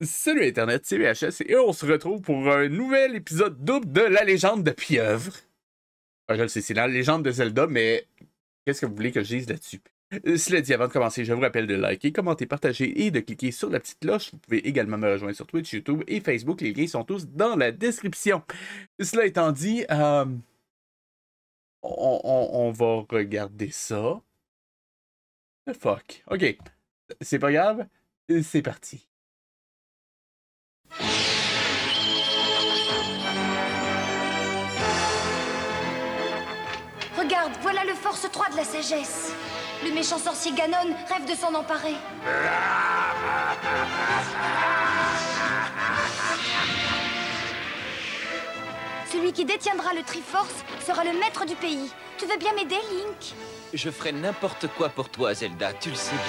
Salut Internet, c'est VHS et on se retrouve pour un nouvel épisode double de La Légende de Pieuvre. Je le sais, c'est la légende de Zelda, mais qu'est-ce que vous voulez que je dise là-dessus? Cela dit, avant de commencer, je vous rappelle de liker, commenter, partager et de cliquer sur la petite cloche. Vous pouvez également me rejoindre sur Twitch, YouTube et Facebook. Les liens sont tous dans la description. Cela étant dit, on va regarder ça. The fuck. Ok, c'est pas grave, c'est parti. Regarde, voilà le force 3 de la sagesse. Le méchant sorcier Ganon rêve de s'en emparer. Celui qui détiendra le Triforce sera le maître du pays. Tu veux bien m'aider, Link? Je ferai n'importe quoi pour toi, Zelda, tu le sais bien.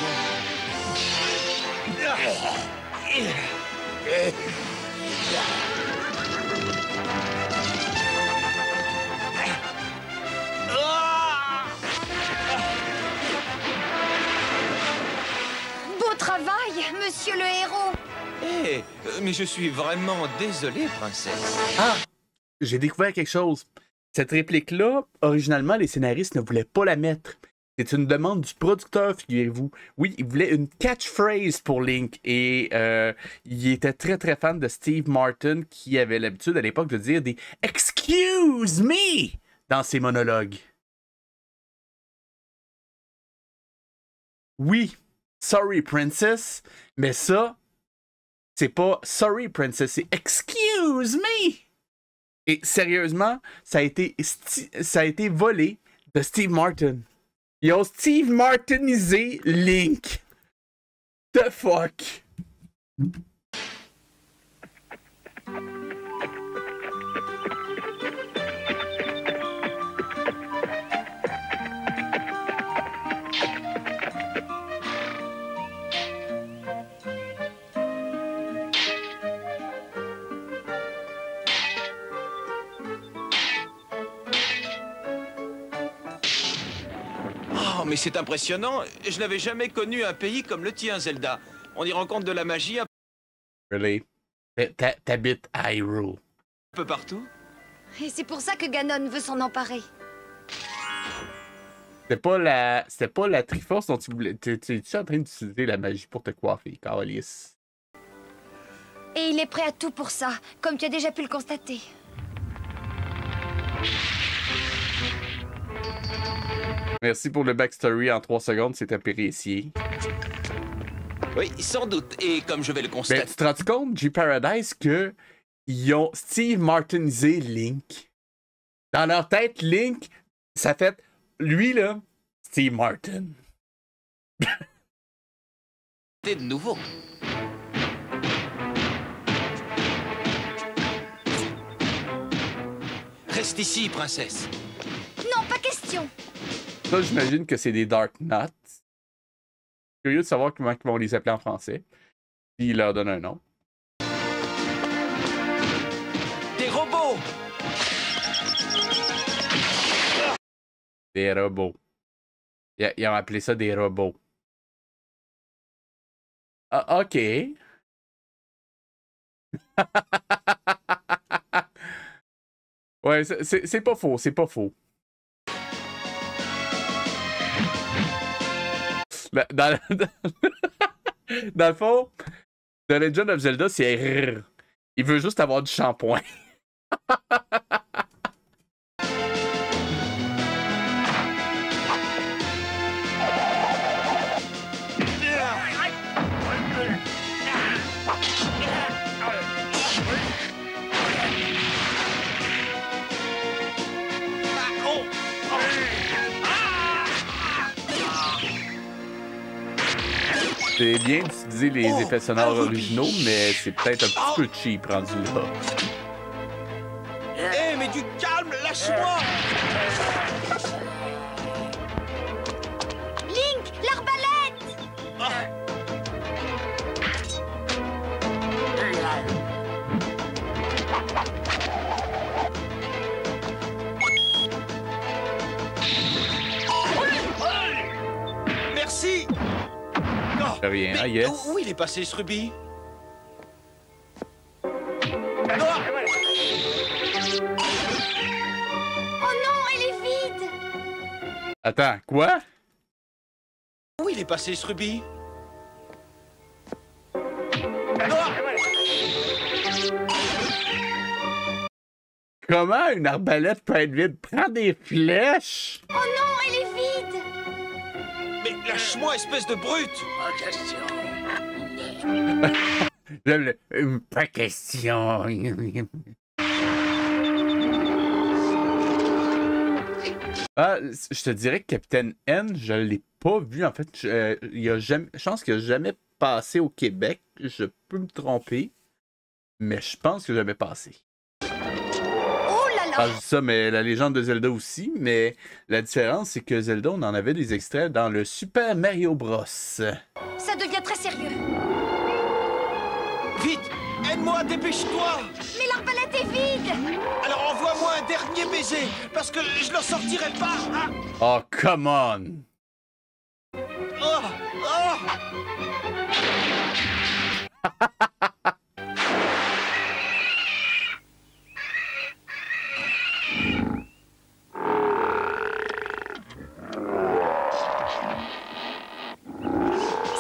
Beau travail, monsieur le héros. Hé, mais je suis vraiment désolé, princesse. Ah! J'ai découvert quelque chose. Cette réplique-là, originalement, les scénaristes ne voulaient pas la mettre. C'est une demande du producteur, figurez-vous. Oui, il voulait une catchphrase pour Link. Et il était très très fan de Steve Martin, qui avait l'habitude à l'époque de dire des « Excuse me » dans ses monologues. Oui, sorry princess, mais ça, c'est pas sorry princess, c'est excuse me. Et sérieusement, ça a été volé de Steve Martin. Ils ont Steve Martinisé Link. The fuck. Oh, mais c'est impressionnant. Je n'avais jamais connu un pays comme le tien, Zelda. On y rencontre de la magie un Really? T'habites Hyrule. peu partout. Et c'est pour ça que Ganon veut s'en emparer. C'était pas la Triforce dont tu voulais. T'es-tu en train d'utiliser la magie pour te coiffer, Carlis? Et il est prêt à tout pour ça, comme tu as déjà pu le constater. Merci pour le backstory en 3 secondes, c'est apprécié. Oui, sans doute. Et comme je vais le Ben, constater... tu te rends compte, G-Paradise, que ils ont Steve Martinisé Link. Dans leur tête, Link, ça fait lui là, Steve Martin. de nouveau. Reste ici, princesse. Non, pas question. Ça, j'imagine que c'est des Dark Nuts. Curieux de savoir comment ils vont les appeler en français. Puis ils leur donnent un nom. Des robots! Des robots. Ils ont appelé ça des robots. Ah, ok. Ouais, c'est pas faux, c'est pas faux. Dans le fond, The Legend of Zelda, c'est rrr. Il veut juste avoir du shampoing. C'est bien d'utiliser les effets sonores originaux, mais c'est peut-être un petit peu cheap rendu là. Hé, mais du calme, lâche-moi! Link, l'arbalète! Merci! De rien, Mais ah yes. où il est passé, ce rubis? Attends, quoi? Où il est passé ce rubis? Comment une arbalète peut être vide? Prends des flèches! Oh non, elle est vide. Mais lâche-moi, espèce de brute! J'aime le... Pas question. Ah, je te dirais que Capitaine N, je l'ai pas vu. En fait, il a jamais, je pense qu'il a jamais passé au Québec. Je peux me tromper, mais je pense qu'il a jamais passé. Oh là là. Ah, je dis ça, mais la légende de Zelda aussi. Mais la différence, c'est que Zelda, on en avait des extraits dans le Super Mario Bros. Ça devient très sérieux. Vite! Aide-moi, dépêche-toi! Mais l'arbalète est vide. Alors envoie-moi un dernier baiser, parce que je n'en sortirai pas! Ah. Oh, come on! Oh. Oh.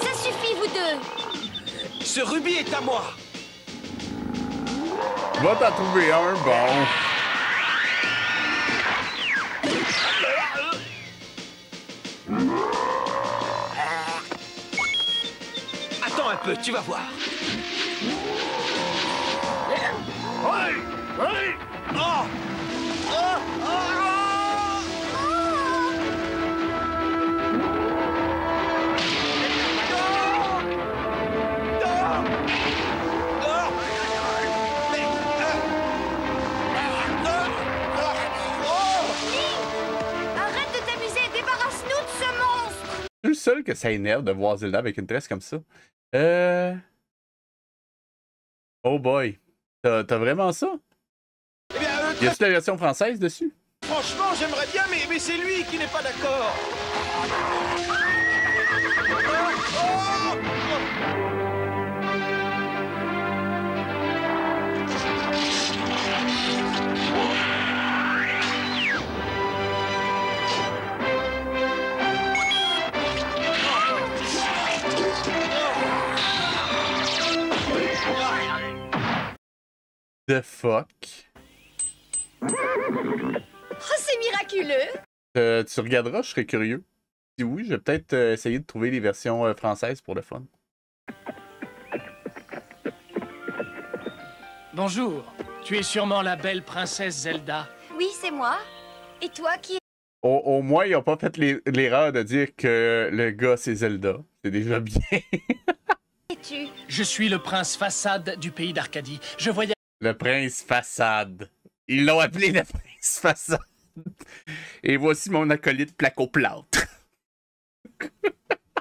Ça suffit, vous deux. Ce rubis est à moi! Va t'en trouver un, bon. Attends un peu, tu vas voir. Oh! Oh! Arrête de t'amuser et débarrasse-nous de ce monstre. Je suis le seul que ça énerve de voir Zelda avec une tresse comme ça. Oh boy. T'as vraiment ça? Eh bien, Y a-tu la version française dessus? franchement, j'aimerais bien, mais c'est lui qui n'est pas d'accord. The fuck? Oh, c'est miraculeux. Tu regarderas, je serais curieux. Si oui, je vais peut-être essayer de trouver les versions françaises pour le fun. Bonjour, tu es sûrement la belle princesse Zelda. Oui, c'est moi. Et toi qui... Au moins, ils n'ont pas fait l'erreur de dire que le gars, c'est Zelda. C'est déjà bien. es-tu? Je suis le prince Façade du pays d'Arcadie. Je voyage Le prince façade. Ils l'ont appelé le prince façade. Et voici mon acolyte placo-plâtre.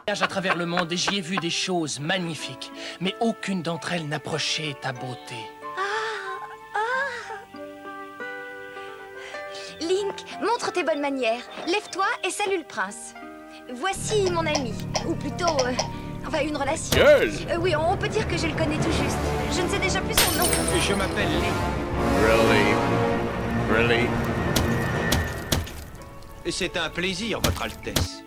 à travers le monde et j'y ai vu des choses magnifiques. Mais aucune d'entre elles n'approchait ta beauté. Link, montre tes bonnes manières. Lève-toi et salue le prince. Voici mon ami. Ou plutôt... enfin, une relation. Gueule! Oui, on peut dire que je le connais tout juste. Je ne sais déjà plus son nom. Je m'appelle Link. Really? Et c'est un plaisir, Votre Altesse.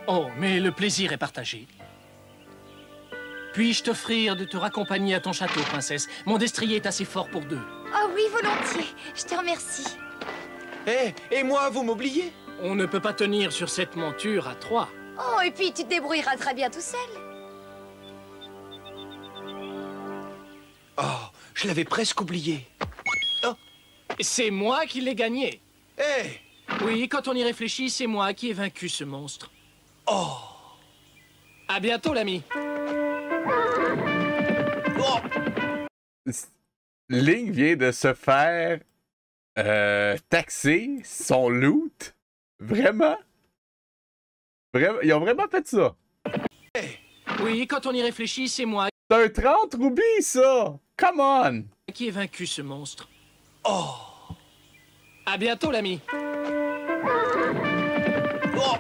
Oh, mais le plaisir est partagé. Puis-je t'offrir de te raccompagner à ton château, princesse? Mon destrier est assez fort pour deux. Oh oui, volontiers. Je te remercie. Et moi, vous m'oubliez? On ne peut pas tenir sur cette monture à trois. Oh, et puis tu te débrouilleras très bien tout seul. Oh, je l'avais presque oublié. C'est moi qui l'ai gagné. Hé! Oui, quand on y réfléchit, c'est moi qui ai vaincu ce monstre. Oh! À bientôt, l'ami. Oh! Link vient de se faire taxer son loot. Vraiment? Ils ont vraiment fait ça. Oui, quand on y réfléchit, c'est moi C'est un 30 rubis, ça! Come on! qui ai vaincu ce monstre. Oh! À bientôt, l'ami. Oh!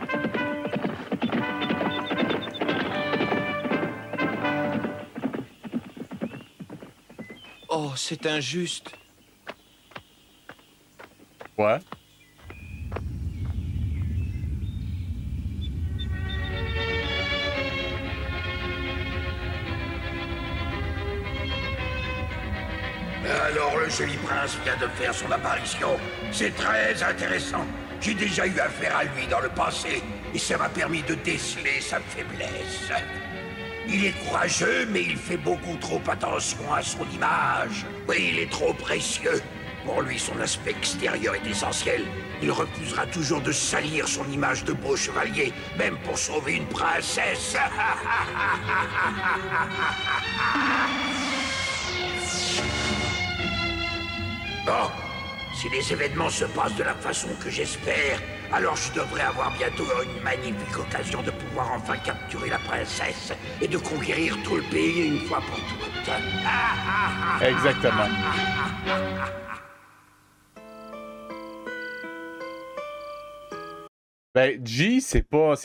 Oh, c'est injuste. Ouais. Alors le joli prince vient de faire son apparition. C'est très intéressant. J'ai déjà eu affaire à lui dans le passé, et ça m'a permis de déceler sa faiblesse. Il est courageux, mais il fait beaucoup trop attention à son image. Oui, il est trop précieux. Pour lui, son aspect extérieur est essentiel. Il refusera toujours de salir son image de beau chevalier, même pour sauver une princesse. Bon, si les événements se passent de la façon que j'espère, alors je devrais avoir bientôt une magnifique occasion de pouvoir enfin capturer la princesse et de conquérir tout le pays une fois pour toutes. Exactement. Ben, G, c'est pas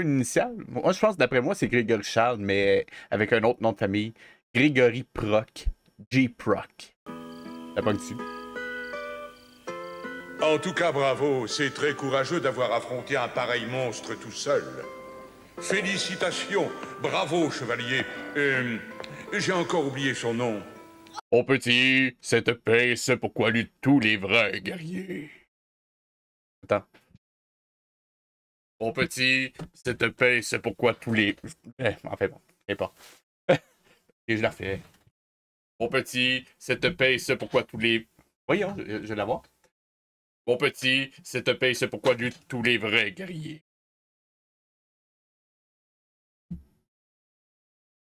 une initiale. Moi, je pense, d'après moi, c'est Grégory Charles, mais avec un autre nom de famille. Grégory Proc. G. Proc. T'as pas dessus. En tout cas, bravo. C'est très courageux d'avoir affronté un pareil monstre tout seul. Félicitations. Bravo, chevalier. J'ai encore oublié son nom. Mon petit, cette paix, c'est pourquoi luttent tous les vrais guerriers. Attends. Mon petit, cette paix, c'est pourquoi tous les... Enfin bon, n'importe. Et je la refais. Mon petit, cette paix, c'est pourquoi tous les... Voyons, je vais la voir. Mon petit, cette paix, c'est pourquoi luttent tous les vrais guerriers.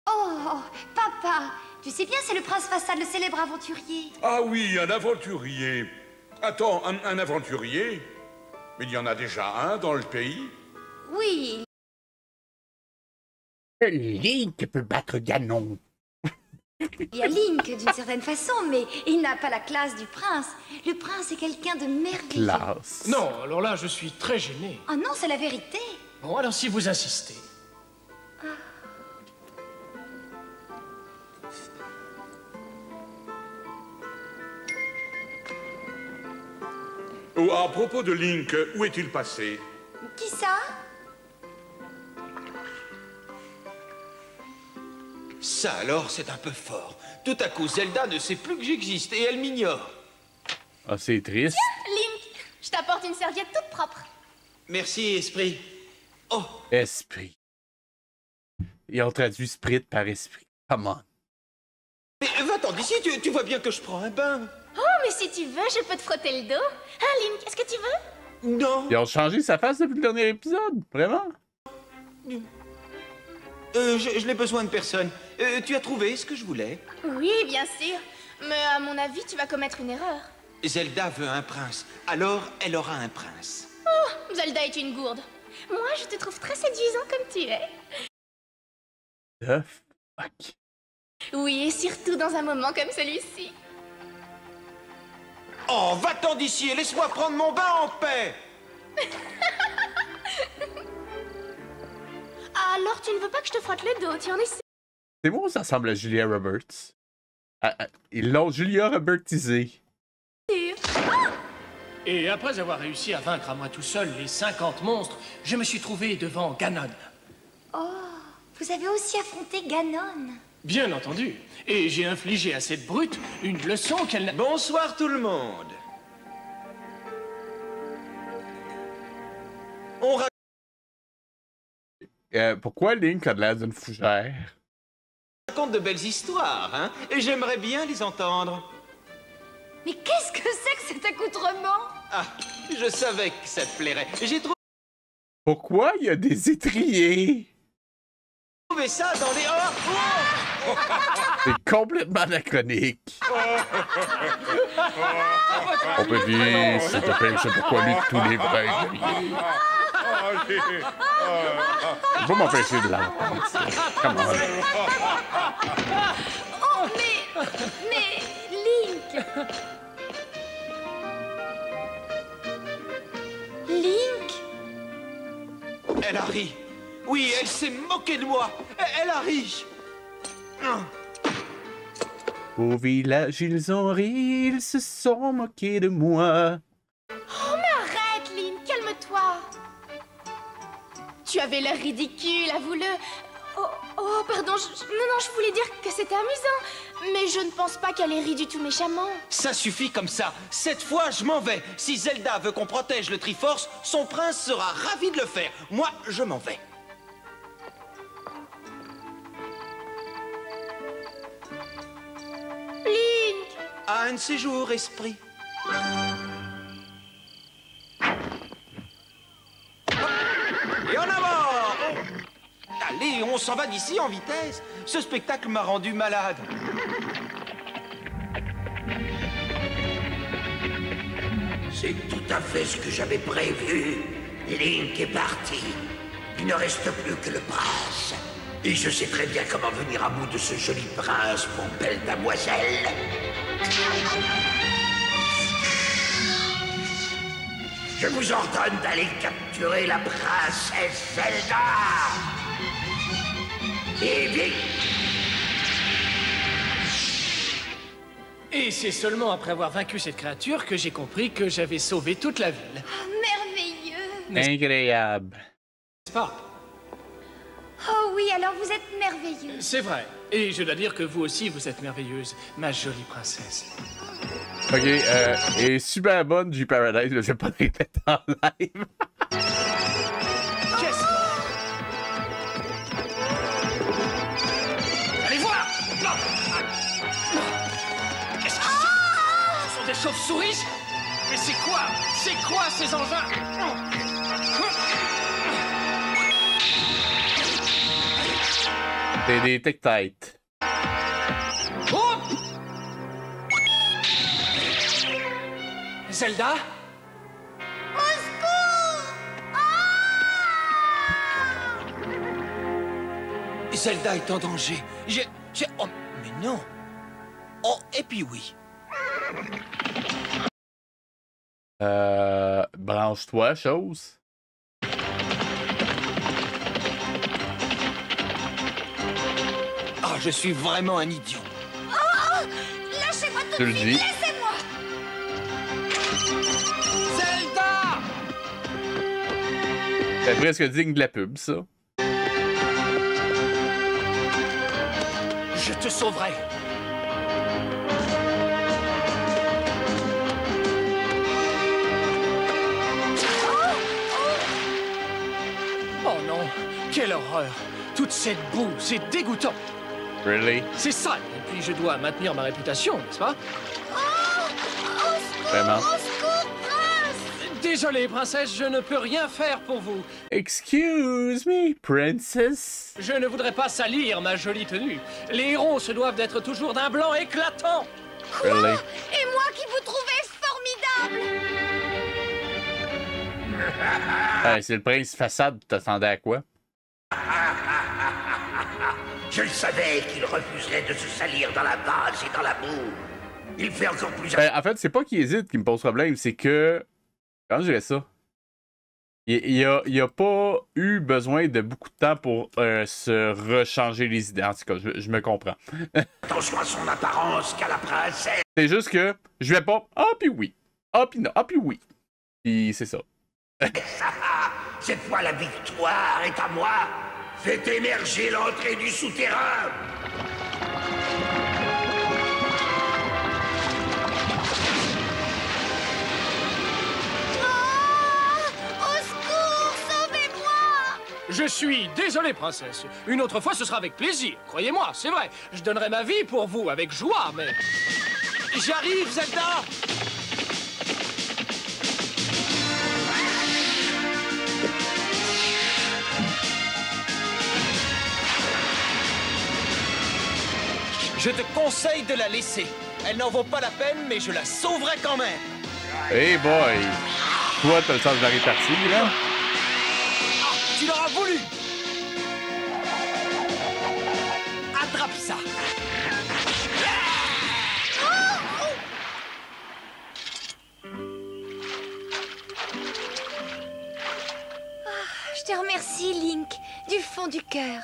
Oh, papa, tu sais bien, c'est le prince Fassad, le célèbre aventurier. Ah oui, un aventurier. Attends, un aventurier? Mais il y en a déjà un dans le pays? Oui. Link peut battre Ganon. Il y a Link d'une certaine façon, mais il n'a pas la classe du prince. Le prince est quelqu'un de merveilleux. Classe. Non, alors là, je suis très gêné. Oh non, c'est la vérité. Bon, alors si vous insistez. Oh, à propos de Link, où est-il passé? Qui ça? Ça alors, c'est un peu fort. Tout à coup, Zelda ne sait plus que j'existe et elle m'ignore. Ah, c'est triste. Link, je t'apporte une serviette toute propre. Merci, esprit. Oh, Esprit. Ils ont traduit Sprit par esprit. Come on. mais va-t'en d'ici, tu vois bien que je prends un bain. Oh, mais si tu veux, je peux te frotter le dos. Hein, Link, est-ce que tu veux? Non. Ils ont changé sa face depuis le dernier épisode. Vraiment? Je n'ai besoin de personne. Tu as trouvé ce que je voulais? Oui, bien sûr. Mais à mon avis, tu vas commettre une erreur. Zelda veut un prince, alors elle aura un prince. Oh, Zelda est une gourde. Moi, je te trouve très séduisant comme tu es. The fuck? Oui, et surtout dans un moment comme celui-ci. Oh, va-t'en d'ici et laisse-moi prendre mon bain en paix. Alors, tu ne veux pas que je te frotte le dos, tu en essaies? C'est moi ou ça ressemble à Julia Roberts? Ils l'ont Julia Robertisé. Et après avoir réussi à vaincre à moi tout seul les 50 monstres, je me suis trouvé devant Ganon. Oh, vous avez aussi affronté Ganon. Bien entendu. Et j'ai infligé à cette brute une leçon qu'elle n'a... Bonsoir tout le monde. On Pourquoi Link a de l'air d'une fougère? raconte de belles histoires, hein? Et j'aimerais bien les entendre. Mais qu'est-ce que c'est que cet accoutrement? Ah, je savais que ça te plairait. J'ai Pourquoi il y a des étriers? trouvé ça dans les... Oh! C'est complètement anachronique. On peut dire, c'est à peine c'est pourquoi lui tous les vrais guerriers. Je vais m'empêcher de l'entendre. Come on. Oh, mais Link. Link? Elle a ri. Oui, elle s'est moquée de moi. Elle a ri. Au village, ils ont ri, ils se sont moqués de moi. Oh, mais arrête, Link, calme-toi. Tu avais l'air ridicule, avoue-le. Oh, pardon, non, je voulais dire que c'était amusant. Mais je ne pense pas qu'elle ait ri du tout méchamment. Ça suffit comme ça. Cette fois, je m'en vais. Si Zelda veut qu'on protège le Triforce, son prince sera ravi de le faire. Moi, je m'en vais. Link! À un de ces jours, esprit. Et en avant! Allez, on s'en va d'ici en vitesse. Ce spectacle m'a rendu malade. C'est tout à fait ce que j'avais prévu. Link est parti. Il ne reste plus que le prince. Et je sais très bien comment venir à bout de ce joli prince, mon belle damoiselle. Je vous ordonne d'aller capturer la princesse Zelda. Et vite! Et c'est seulement après avoir vaincu cette créature que j'ai compris que j'avais sauvé toute la ville. Oh, merveilleux. Incroyable. N'est-ce pas? Oh oui, alors vous êtes merveilleux. C'est vrai. Et je dois dire que vous aussi, vous êtes merveilleuse, ma jolie princesse. Ok, et super bonne du Paradise, je vais pas le répéter en live. Qu'est-ce que... Allez voir! Qu'est-ce que c'est? Ce sont des chauves-souris? Mais c'est quoi? C'est quoi ces engins? C'est des Tic-Tites. Oh! Zelda? Au secours! Zelda est en danger. Oh, mais non. Oh, et puis oui. Branche-toi, chose. Ah, je suis vraiment un idiot. Oh! Lâchez-moi tout Je de le suite, dis. laissez-moi! Zelda! C'est presque digne de la pub, ça. Je te sauverai. Oh non, quelle horreur! Toute cette boue, c'est dégoûtant. Really? C'est sale. Et puis je dois maintenir ma réputation, n'est-ce pas? Vraiment? Au secours, prince! Désolé, princesse, je ne peux rien faire pour vous. Excuse me, princess. Je ne voudrais pas salir ma jolie tenue. Les héros se doivent d'être toujours d'un blanc éclatant. Really? Et moi qui vous trouvais formidable! Hey, c'est le prince façade, t'attendais à quoi? Je le savais qu'il refuserait de se salir dans la base et dans la boue. Il fait encore plus... En fait, c'est pas qu'il hésite qui me pose problème, c'est que... Comment je dirais ça? Il a pas eu besoin de beaucoup de temps pour se rechanger les idées. En tout cas, je me comprends. Attention à son apparence qu'à la princesse. C'est juste que je vais pas... Ah, puis oui. Ah, puis non. Ah, puis oui. Puis c'est ça. Cette fois, la victoire est à moi. Faites émerger l'entrée du souterrain. Au secours, sauvez-moi! Je suis désolé, princesse. Une autre fois, ce sera avec plaisir. Croyez-moi, c'est vrai. Je donnerai ma vie pour vous, avec joie, mais... J'arrive, Zelda! Je te conseille de la laisser. Elle n'en vaut pas la peine, mais je la sauverai quand même. Hey boy! Toi, t'as le sens de la répartie, là? Ah, tu l'auras voulu. Attrape ça. Je te remercie, Link, du fond du cœur.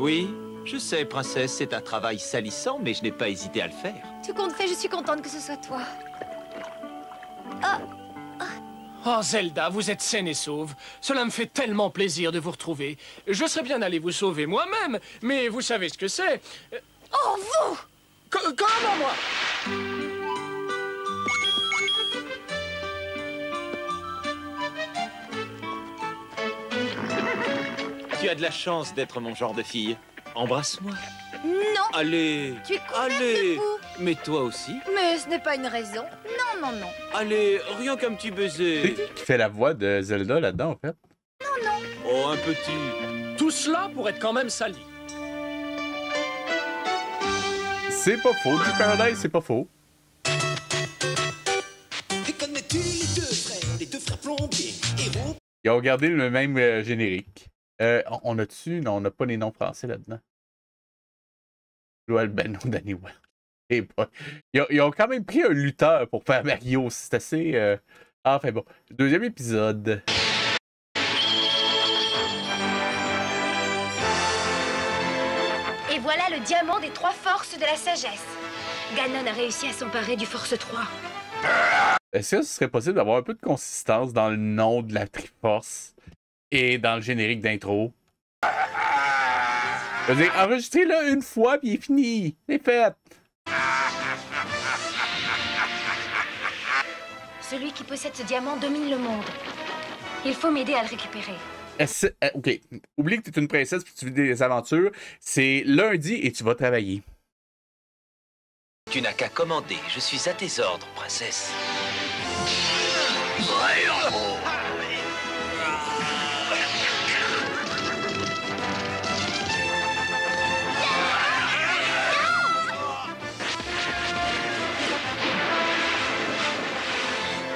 Oui, je sais, princesse, c'est un travail salissant, mais je n'ai pas hésité à le faire. Tout compte fait, je suis contente que ce soit toi. Oh, Oh, Zelda, vous êtes saine et sauve. Cela me fait tellement plaisir de vous retrouver. Je serais bien allé vous sauver moi-même, mais vous savez ce que c'est. Oh, vous! Comment, moi? Tu as de la chance d'être mon genre de fille. Embrasse-moi. Non, Allez. tu es couverte Allez. de boue. Mais toi aussi. Mais ce n'est pas une raison. Non, non, non. Allez, rien qu'un petit C'est baiser. qui fait la voix de Zelda là-dedans, en fait? Oh, un petit. Tout cela pour être quand même sali. C'est pas faux. Du Paradise, c'est pas faux. Et connais-tu les deux frères plombiers, héros? Ils ont gardé le même générique. On a-tu? Non, on n'a pas les noms français là-dedans. Joël Beno, Danny Well. Et ils ont quand même pris un lutteur pour faire Mario. C'est assez. Enfin bon. Deuxième épisode. Et voilà le diamant des 3 forces de la sagesse. Ganon a réussi à s'emparer du Force 3. Est-ce que ce serait possible d'avoir un peu de consistance dans le nom de la Triforce et dans le générique d'intro? Je veux dire, enregistrez-le une fois puis il est fini. C'est fait. Celui qui possède ce diamant domine le monde. Il faut m'aider à le récupérer. Ok, oublie que tu es une princesse et que tu vis des aventures. C'est lundi et tu vas travailler. Tu n'as qu'à commander. Je suis à tes ordres, princesse.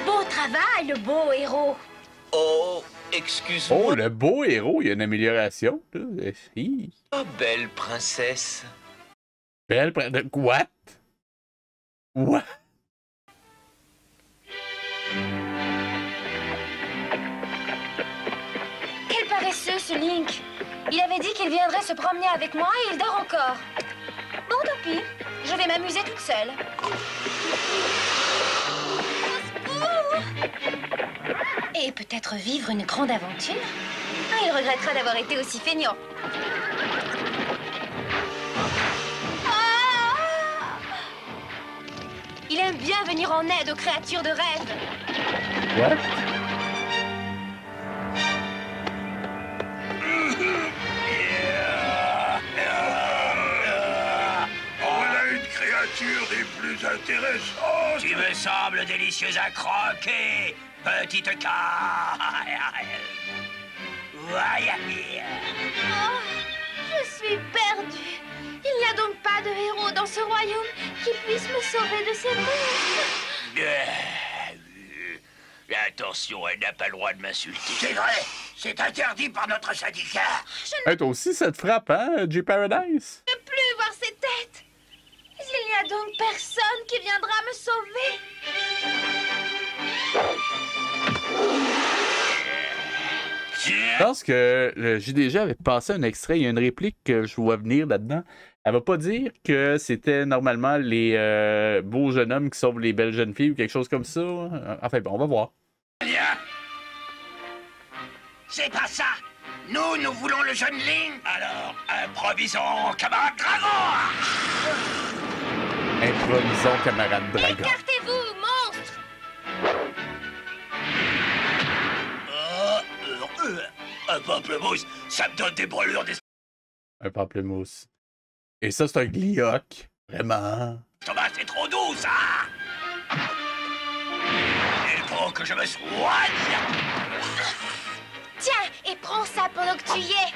Beau travail, le beau héros. Oh, excuse-moi. Oh, le beau héros, il y a une amélioration. Là. Hi. Oh, belle princesse. Belle What? What? Quel paresseux, ce Link. Il avait dit qu'il viendrait se promener avec moi et il dort encore. Bon, tant pis. Je vais m'amuser toute seule. Et peut-être vivre une grande aventure. Il regrettera d'avoir été aussi feignant. Il aime bien venir en aide aux créatures de rêve. What? Voilà une créature des plus intéressantes. Tu me sembles délicieuse à croquer, petite car. Oh, je suis perdue. Il n'y a donc pas de héros dans ce royaume qui puisse me sauver de ces monstres. Attention, elle n'a pas le droit de m'insulter. C'est vrai, c'est interdit par notre syndicat. Hey, toi aussi, ça te frappe, hein, J Paradise? Je ne peux plus voir ces têtes. Il n'y a donc personne qui viendra me sauver. Je pense que le JDG avait passé un extrait. Il y a une réplique que je vois venir là-dedans. Elle va pas dire que c'était normalement les beaux jeunes hommes qui sauvent les belles jeunes filles ou quelque chose comme ça. Enfin bon, on va voir. C'est pas ça. Nous voulons le jeune Link. Alors, improvisons, camarade dragon. Improvisons, camarade dragon. Écartez-vous, monstre! Un pamplemousse, ça me donne des brûlures d'estomac, Un pamplemousse. Et ça, c'est un glioc. Vraiment. c'est trop doux, ça. Il faut que je me soigne. Tiens, et prends ça pendant que tu y es.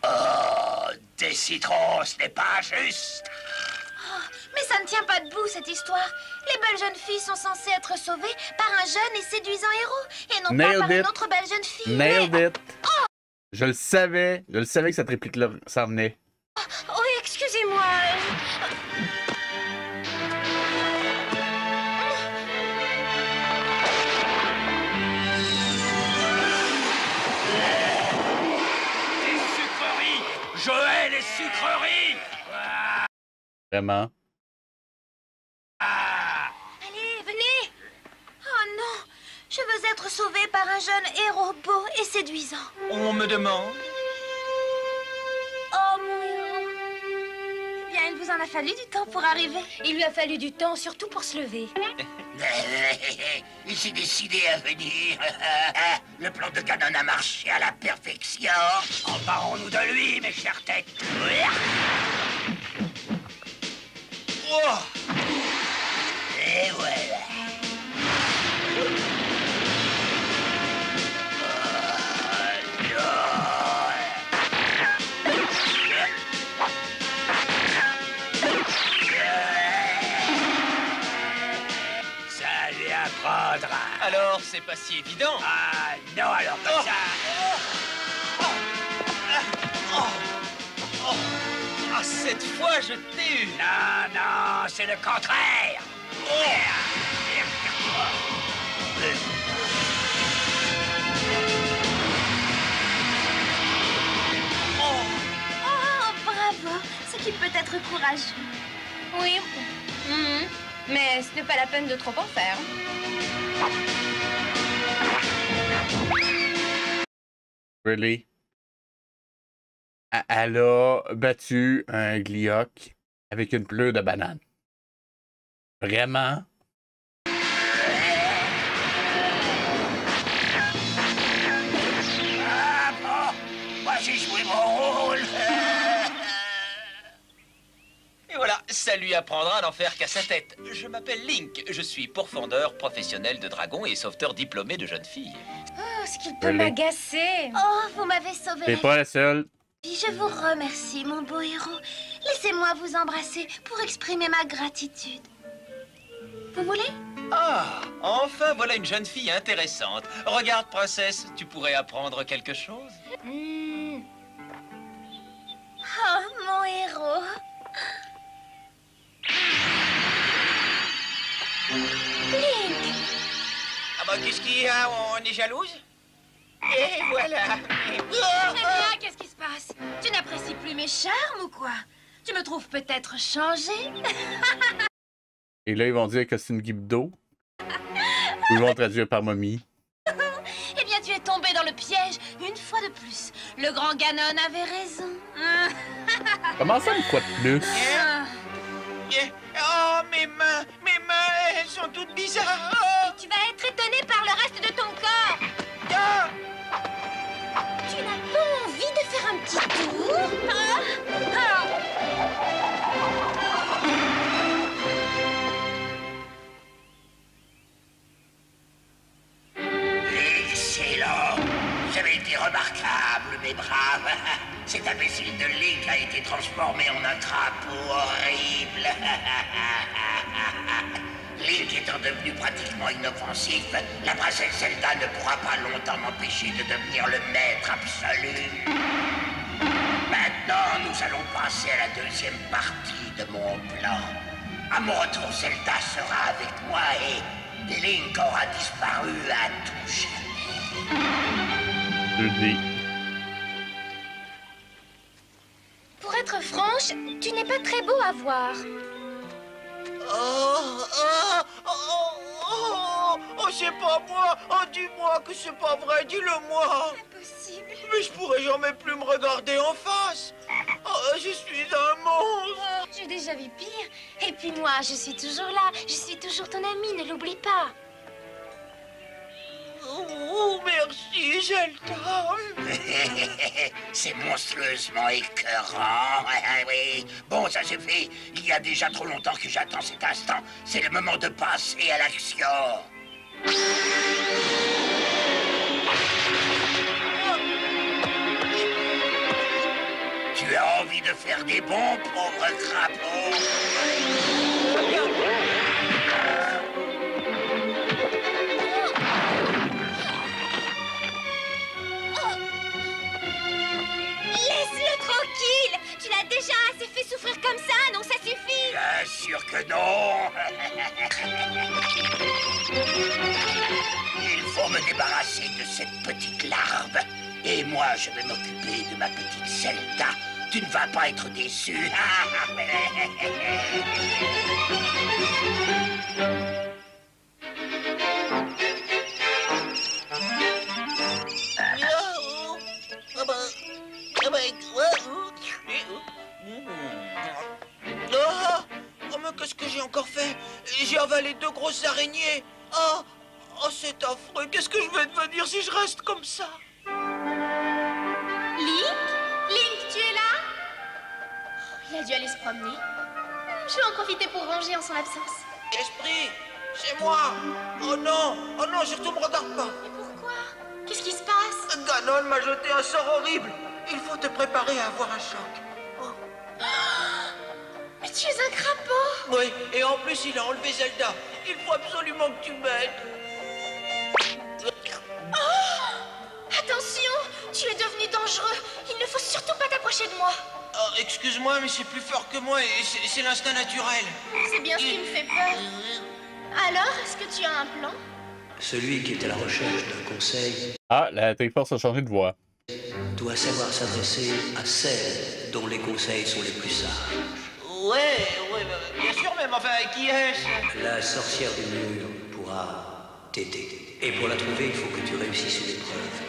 Oh, des citrons, ce n'est pas juste. Mais ça ne tient pas debout, cette histoire. Les belles jeunes filles sont censées être sauvées par un jeune et séduisant héros, et non Nailed pas par it. une autre belle jeune fille. Nailed it. Je le savais que cette réplique-là s'en venait. Oh, excusez-moi. Les sucreries, je hais les sucreries. Vraiment. Allez, être sauvé par un jeune héros beau et séduisant. On me demande. Oh, mon héros. Eh bien, il vous en a fallu du temps pour arriver. Il lui a fallu du temps, surtout pour se lever. Il s'est décidé à venir. Le plan de Ganon a marché à la perfection. Emparons-nous de lui, mes chères têtes. Oh, Et voilà. Ça lui apprendra. alors c'est pas si évident. Ah non, alors comme ça. Ah, cette fois, je t'ai eu. Non, non, c'est le contraire. Oh, bravo. Ce qui peut être courageux. Oui. Mhm. Mais ce n'est pas la peine de trop en faire. Really? Elle a battu un Gleeok avec une pleure de banane. Vraiment? Ah bon, moi j'ai joué mon rôle. Et voilà, ça lui apprendra à n'en faire qu'à sa tête. Je m'appelle Link, je suis pourfendeur professionnel de dragons et sauveteur diplômé de jeunes filles. Oh, ce qu'il peut Really? m'agacer. Oh, vous m'avez sauvé T'es la pas la seule. vie. Je vous remercie, mon beau héros. Laissez-moi vous embrasser pour exprimer ma gratitude. Vous voulez? Ah, enfin voilà une jeune fille intéressante. Regarde, princesse, tu pourrais apprendre quelque chose? Hmm. Oh, mon héros. Link! Ah bah qu'est-ce qu'il y a? On est jalouse? Et voilà. Eh bien, qu'est-ce qui se passe? Tu n'apprécies plus mes charmes ou quoi? Tu me trouves peut-être changé? Et là, ils vont dire que c'est une guibdo. Ou ils vont traduire par momie. Eh bien, tu es tombé dans le piège une fois de plus. Le grand Ganon avait raison. Comment ça, une fois de plus? Oh, mes mains, elles sont toutes bizarres. Oh, Tu vas être étonné par le reste de ton corps. ah. Tu n'as pas envie de faire un petit tour? Excellent. Vous avez été remarquable, mes braves. Cet imbécile de Link a été transformé en un crapaud horrible. Link étant devenu pratiquement inoffensif, la princesse Zelda ne pourra pas longtemps m'empêcher de devenir le maître absolu. Maintenant, nous allons passer à la deuxième partie de mon plan. À mon retour, Zelda sera avec moi et Link aura disparu à tout jamais. 2D. Pour être franche, tu n'es pas très beau à voir. Oh, c'est pas moi. Oh, dis-moi que c'est pas vrai, dis-le-moi. Impossible. Mais je pourrais jamais plus me regarder en face. Oh, je suis un monstre. Oh, j'ai déjà vu pire. Et puis moi, je suis toujours là. Je suis toujours ton amie, ne l'oublie pas. Oh, merci, Zelda. C'est monstrueusement écœurant. Oui. Bon, ça c'est fait. Il y a déjà trop longtemps que j'attends cet instant. C'est le moment de passer à l'action. Tu as envie de faire des bons, pauvre crapaud? Laisse-le tranquille. Tu l'as déjà assez fait souffrir comme ça, non, ça suffit. Bien sûr que non. Il faut me débarrasser de cette petite larve. Et moi, je vais m'occuper de ma petite Zelda. Tu ne vas pas être déçu. les deux grosses araignées. Oh, oh c'est affreux. Qu'est-ce que je vais devenir si je reste comme ça? Link? Link, tu es là? Il a dû aller se promener. Je vais en profiter pour ranger en son absence. Esprit, c'est moi. Oh non, surtout me regarde pas. Mais pourquoi? Qu'est-ce qui se passe? Ganon m'a jeté un sort horrible. Il faut te préparer à avoir un choc. Oh. Mais tu es un crapaud! Oui, et en plus il a enlevé Zelda. Il faut absolument que tu m'aides. Attention! Tu es devenu dangereux. Il ne faut surtout pas t'approcher de moi. Oh, excuse-moi, mais c'est plus fort que moi et c'est l'instinct naturel. C'est bien ce qui me fait peur. Alors, est-ce que tu as un plan? Celui qui est à la recherche d'un conseil Ah, la Triforce a changé de voix. doit savoir s'adresser à celle dont les conseils sont les plus sages. Ouais, bien sûr, même enfin, qui est-ce? La sorcière du mur pourra t'aider. Et pour la trouver, il faut que tu réussisses une épreuve.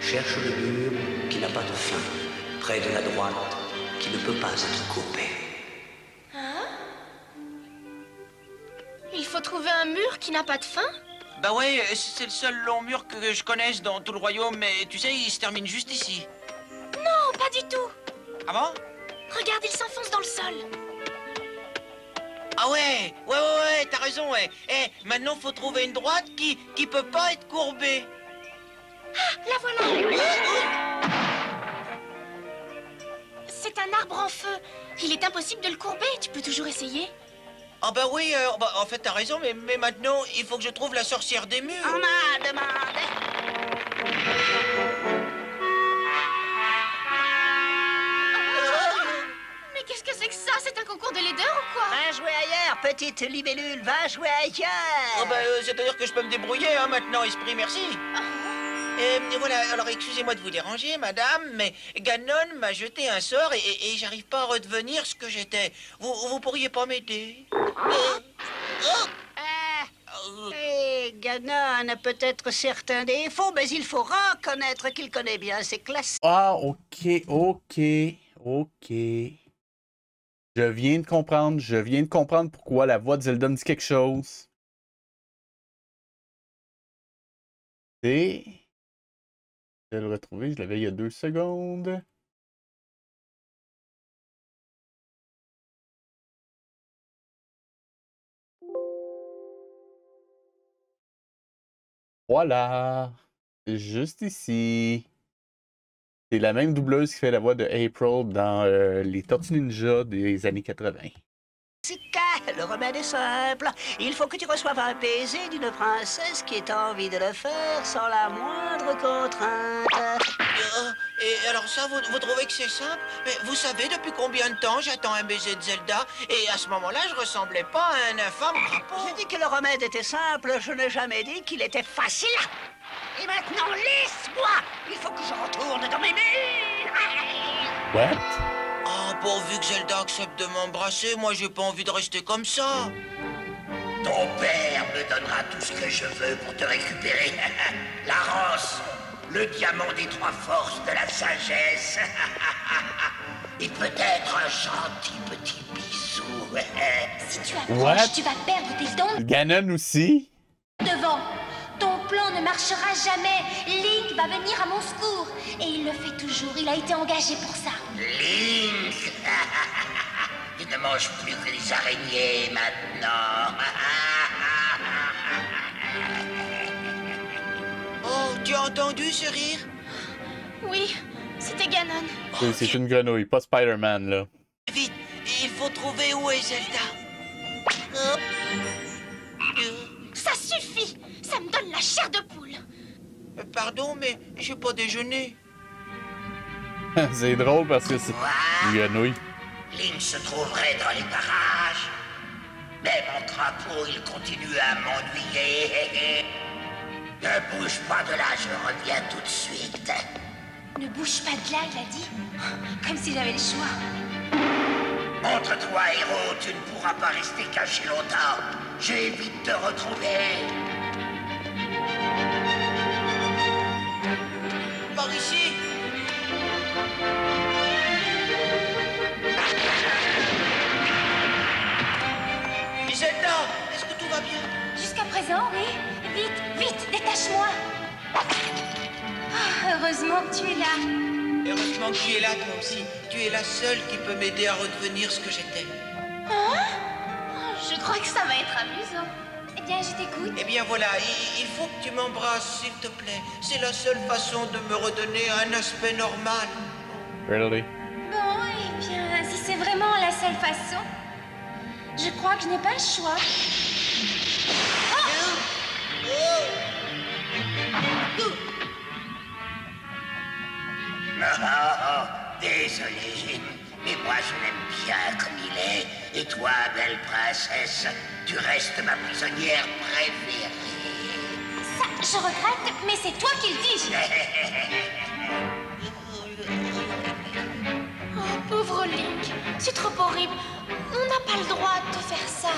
Cherche le mur qui n'a pas de fin, près de la droite, qui ne peut pas être courbée. Hein? Il faut trouver un mur qui n'a pas de fin? Bah ouais, c'est le seul long mur que je connaisse dans tout le royaume, mais tu sais, il se termine juste ici. Non, pas du tout. Ah bon? Regarde, il s'enfonce dans le sol. Ah ouais, t'as raison, ouais. Eh, maintenant, faut trouver une droite qui peut pas être courbée. Ah, la voilà. C'est un arbre en feu. Il est impossible de le courber. Tu peux toujours essayer. Ah bah oui, en fait, t'as raison, mais maintenant, il faut que je trouve la sorcière des murs. On m'a demandé. Mais qu'est-ce que c'est que ça? C'est un concours de laideur ou quoi? Va jouer ailleurs, petite libellule, va jouer ailleurs. Ah bah, c'est-à-dire que je peux me débrouiller, hein, maintenant, esprit, merci. Et voilà, alors excusez-moi de vous déranger, madame, mais Ganon m'a jeté un sort et j'arrive pas à redevenir ce que j'étais. Vous pourriez pas m'aider? Ganon a peut-être certains défauts, mais il faut reconnaître qu'il connaît bien ses classes. Ah, ok. Je viens de comprendre pourquoi la voix de Zelda me dit quelque chose. C'est... Je vais le retrouver, je l'avais il y a 2 secondes. Voilà. Juste ici. C'est la même doubleuse qui fait la voix de April dans les Tortues Ninja des années 80. Le remède est simple. Il faut que tu reçoives un baiser d'une princesse qui ait envie de le faire sans la moindre contrainte. Et alors ça, vous trouvez que c'est simple? Mais vous savez depuis combien de temps j'attends un baiser de Zelda? Et à ce moment-là, je ressemblais pas à un infâme crapaud. J'ai dit que le remède était simple, je n'ai jamais dit qu'il était facile. Et maintenant, laisse-moi! Il faut que je retourne dans mes murs! What? Oh, pourvu que Zelda accepte de m'embrasser, moi j'ai pas envie de rester comme ça. Ton père me donnera tout ce que je veux pour te récupérer. La rançon, le diamant des 3 forces de la sagesse. Et peut-être un gentil petit bisou. Si tu approches, tu vas perdre tes dons Ganon aussi? devant. Ton plan ne marchera jamais. Link va venir à mon secours. Et il le fait toujours. Il a été engagé pour ça. Link. Il ne mange plus que les araignées maintenant. Oh, tu as entendu ce rire? Oui, c'était Ganon. Oui, c'est une grenouille, pas Spider-Man, là. Vite, il faut trouver où est Zelda. Hop. Ça suffit! Ça me donne la chair de poule. Pardon, mais j'ai pas déjeuné. C'est drôle parce que c'est une grenouille. Link se trouverait dans les parages. Mais mon crapaud, il continue à m'ennuyer. Ne bouge pas de là, je reviens tout de suite. Ne bouge pas de là, il a dit. Comme si j'avais le choix. Montre-toi, héros, tu ne pourras pas rester caché longtemps. Je vais vite te retrouver. Par ici. Zelda, est-ce que tout va bien? Heureusement que tu es là. Heureusement que tu es là, toi aussi. Tu es la seule qui peut m'aider à redevenir ce que j'étais. Je crois que ça va être amusant. Eh bien, je t'écoute. Eh bien voilà, il faut que tu m'embrasses, s'il te plaît. C'est la seule façon de me redonner un aspect normal. Really? Bon, eh bien, si c'est vraiment la seule façon, je crois que je n'ai pas le choix. Oh, désolé, mais moi je l'aime bien comme il est. Et toi, belle princesse, tu restes ma prisonnière préférée. Ça, je regrette, mais c'est toi qui le dis. Oh, pauvre Link, c'est trop horrible. On n'a pas le droit de te faire ça.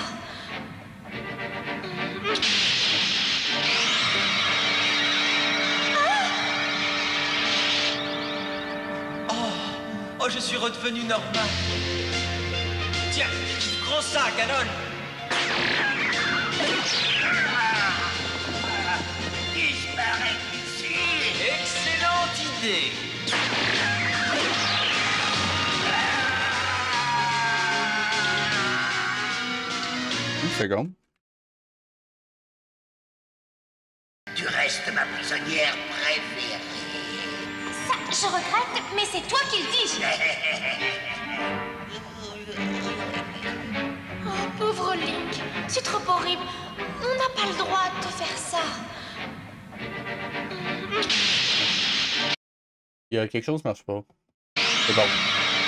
Oh, je suis redevenu normal. Tiens, prends ça, Ganon. Disparaît d'ici. Excellente idée. Une seconde. Tu restes ma prisonnière préférée. Ça, je regrette, mais c'est toi qui le dis. Oh, pauvre Link, c'est trop horrible. On n'a pas le droit de te faire ça. Il y a quelque chose qui marche pas. C'est bon.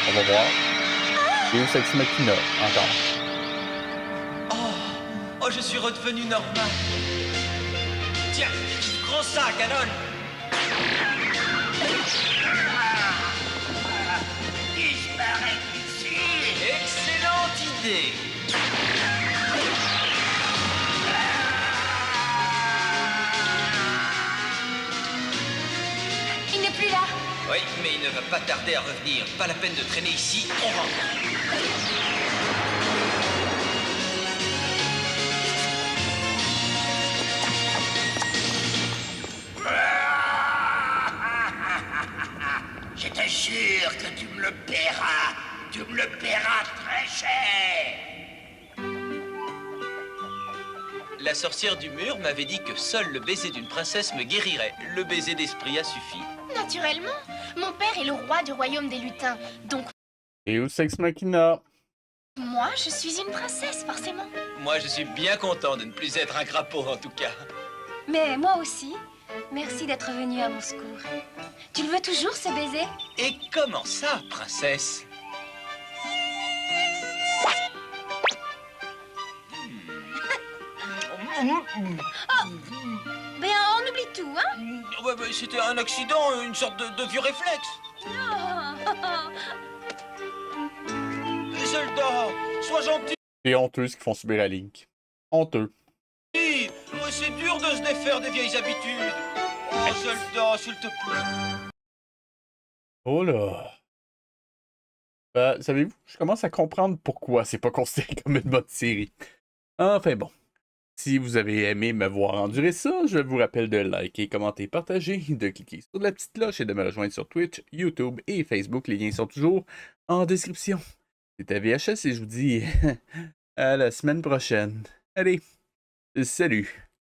On va voir. Deus Ex Machina, encore. Oh, je suis redevenu normal. Tiens, prends ça, Ganon. Disparaît d'ici. Excellente idée. Il n'est plus là. Oui, mais il ne va pas tarder à revenir. Pas la peine de traîner ici, on rentre. J'étais sûr que tu me le paieras. Tu me le paieras très cher. La sorcière du mur m'avait dit que seul le baiser d'une princesse me guérirait. Le baiser d'esprit a suffi. Naturellement, mon père est le roi du royaume des lutins. Donc, Deus Ex Machina. moi, je suis une princesse, forcément. Moi, je suis bien content de ne plus être un crapaud, en tout cas. Mais moi aussi. Merci d'être venu à mon secours. Tu le veux toujours, ce baiser? Et comment ça, princesse? Ben, on oublie tout, hein? Ouais, c'était un accident, une sorte de vieux réflexe. Zelda, sois gentil. C'est honteux ce qu'ils font subir à Link. Honteux. C'est dur de se défaire des vieilles habitudes. Oh, Zelda, s'il te plaît. Oh là. Savez-vous, je commence à comprendre pourquoi c'est pas considéré comme une bonne série. Enfin bon. Si vous avez aimé me voir endurer ça, je vous rappelle de liker, commenter, partager, de cliquer sur la petite cloche et de me rejoindre sur Twitch, YouTube et Facebook. Les liens sont toujours en description. C'était VHS et je vous dis à la semaine prochaine. Allez, salut!